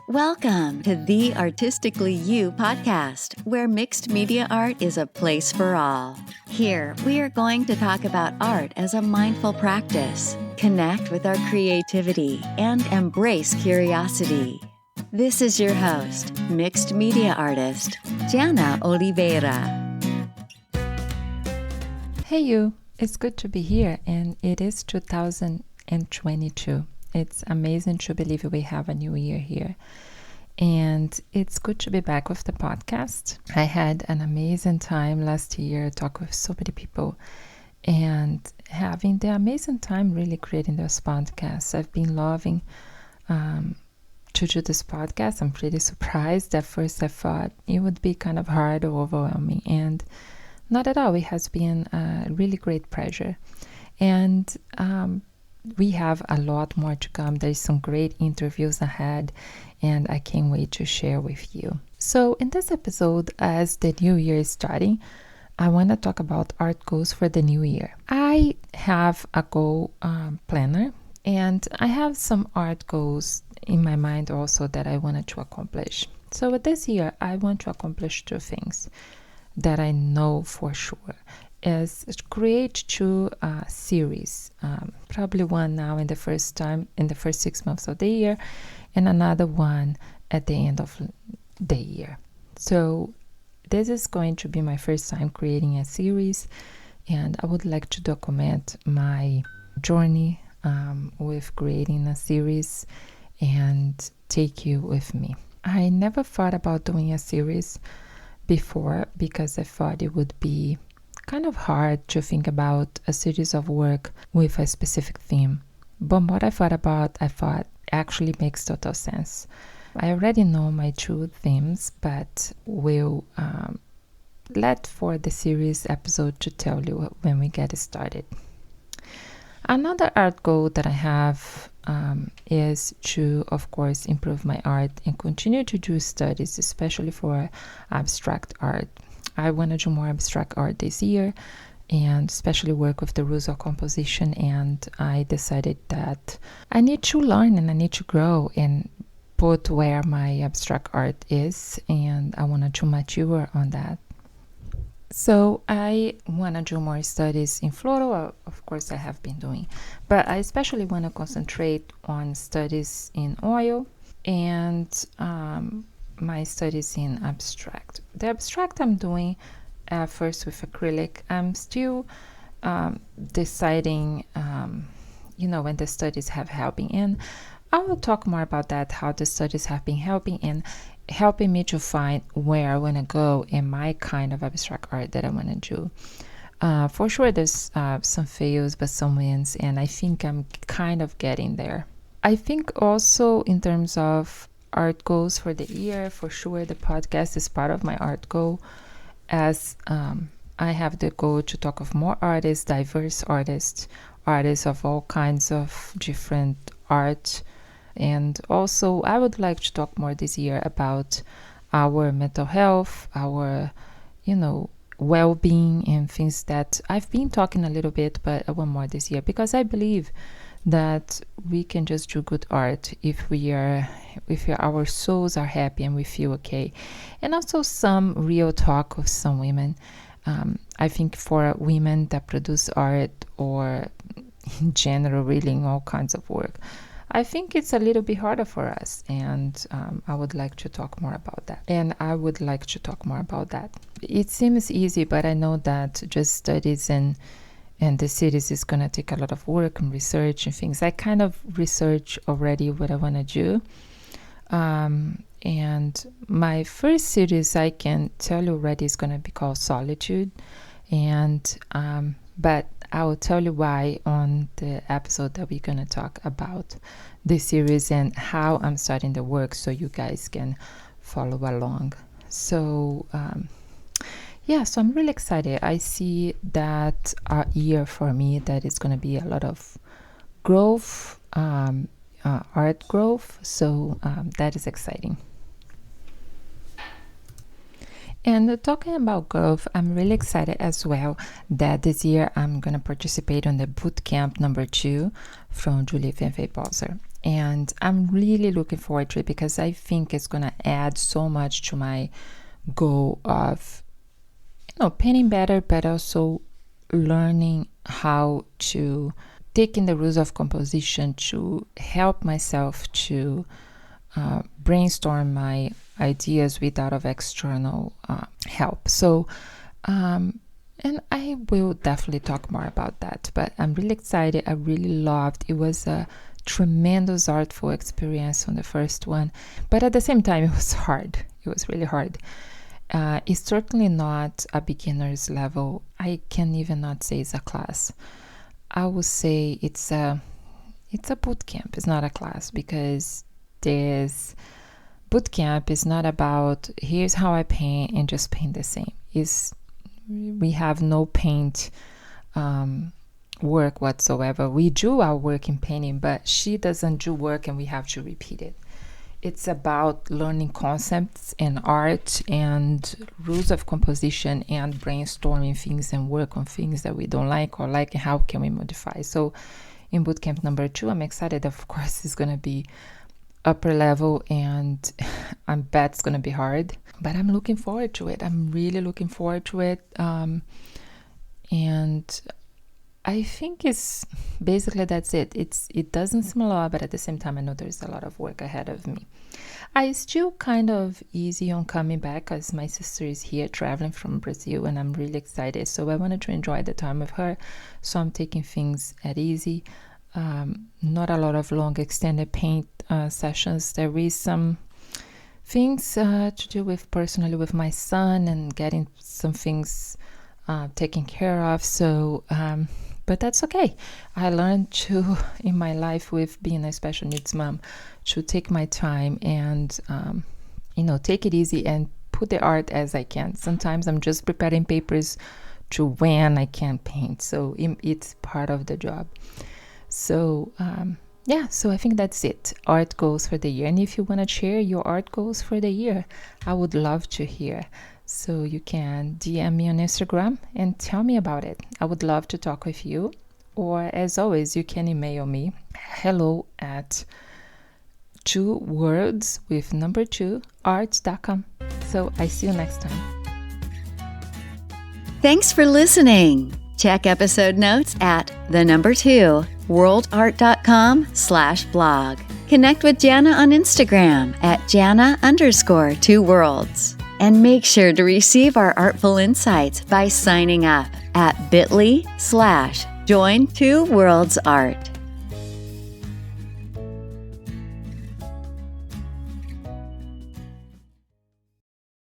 Welcome to the Artistically You podcast, where mixed media art is a place for all. Here, we are going to talk about art as a mindful practice, connect with our creativity, and embrace curiosity. This is your host, mixed media artist, Jana Oliveira. Hey you, it's good to be here, and it is 2022. It's amazing to believe we have a new year here. And it's good to be back with the podcast. I had an amazing time last year, talking with so many people, and having the amazing time really creating this podcast. I've been loving to do this podcast. I'm pretty surprised. At first I thought it would be kind of hard or overwhelming, and not at all. It has been a really great pleasure. And we have a lot more to come. There's some great interviews ahead, and I can't wait to share with you. So in this episode, as the new year is starting, I want to talk about art goals for the new year. I have a goal planner, and I have some art goals in my mind also that I wanted to accomplish. So with this year, I want to accomplish two things that I know for sure. Is create two series, probably one now in the first 6 months of the year, and another one at the end of the year. So this is going to be my first time creating a series, and I would like to document my journey with creating a series and take you with me. I never thought about doing a series before because I thought it would be kind of hard to think about a series of work with a specific theme. But what I thought actually makes total sense. I already know my two themes, but will let for the series episode to tell you when we get started. Another art goal that I have is to, of course, improve my art and continue to do studies, especially for abstract art. I want to do more abstract art this year, and especially work with the rules of composition, and I decided that I need to learn and I need to grow and put where my abstract art is, and I wanted to mature on that. So I want to do more studies in floral, of course I have been doing, but I especially want to concentrate on studies in oil and my studies in abstract. The abstract I'm doing first with acrylic. I'm still deciding, when the studies have helping. And I will talk more about that, how the studies have been helping and helping me to find where I want to go in my kind of abstract art that I want to do. For sure, there's some fails, but some wins, and I think I'm kind of getting there. I think also in terms of art goals for the year, for sure the podcast is part of my art goal, as I have the goal to talk of more artists, diverse artists of all kinds of different art. And also I would like to talk more this year about our mental health, our well-being, and things that I've been talking a little bit, but I want more this year because I believe that we can just do good art if our souls are happy and we feel okay. And also some real talk of some women. I think for women that produce art, or in general really in all kinds of work, I think it's a little bit harder for us, and I would like to talk more about that. It seems easy, but I know that just studies and the series is going to take a lot of work and research and things. I kind of research already what I want to do. And my first series, I can tell you already, is going to be called Solitude. And but I will tell you why on the episode that we're going to talk about this series and how I'm starting the work, so you guys can follow along. So so I'm really excited. I see that a year for me that is going to be a lot of growth, art growth. So that is exciting. And talking about growth, I'm really excited as well that this year I'm going to participate on the bootcamp number 2 from Julie Van Vey Balzer. And I'm really looking forward to it because I think it's going to add so much to my goal of, painting better, but also learning how to take in the rules of composition to help myself to brainstorm my ideas without of external help. So, and I will definitely talk more about that, but I'm really excited. I really loved it. Was a tremendous artful experience on the first one, but at the same time it was hard. It was really hard. It's certainly not a beginner's level. I can even not say it's a class. I would say it's a boot camp. It's not a class, because this boot camp is not about here's how I paint and just paint the same. We have no paint work whatsoever. We do our work in painting, but she doesn't do work and we have to repeat it. It's about learning concepts and art and rules of composition and brainstorming things and work on things that we don't like or like, and how can we modify. So in bootcamp number 2, I'm excited. Of course, it's going to be upper level, and I bet it's going to be hard, but I'm looking forward to it. I'm really looking forward to it. And I think it's basically that's it. It doesn't seem a lot, but at the same time, I know there's a lot of work ahead of me. I still kind of easy on coming back because my sister is here traveling from Brazil, and I'm really excited. So I wanted to enjoy the time with her. So I'm taking things at easy. Not a lot of long extended paint sessions. There is some things to do with personally with my son and getting some things taken care of. So, but that's okay. I learned to, in my life with being a special needs mom, to take my time and, take it easy and put the art as I can. Sometimes I'm just preparing papers to when I can paint. So it's part of the job. So, so I think that's it. Art goals for the year. And if you want to share your art goals for the year, I would love to hear. So you can DM me on Instagram and tell me about it. I would love to talk with you. Or as always, you can email me hello@2worlds.arts.com. So I see you next time. Thanks for listening. Check episode notes at 2worldart.com/blog. Connect with Jana on Instagram at Jana_2worlds. And make sure to receive our artful insights by signing up at bit.ly/join2worldsart.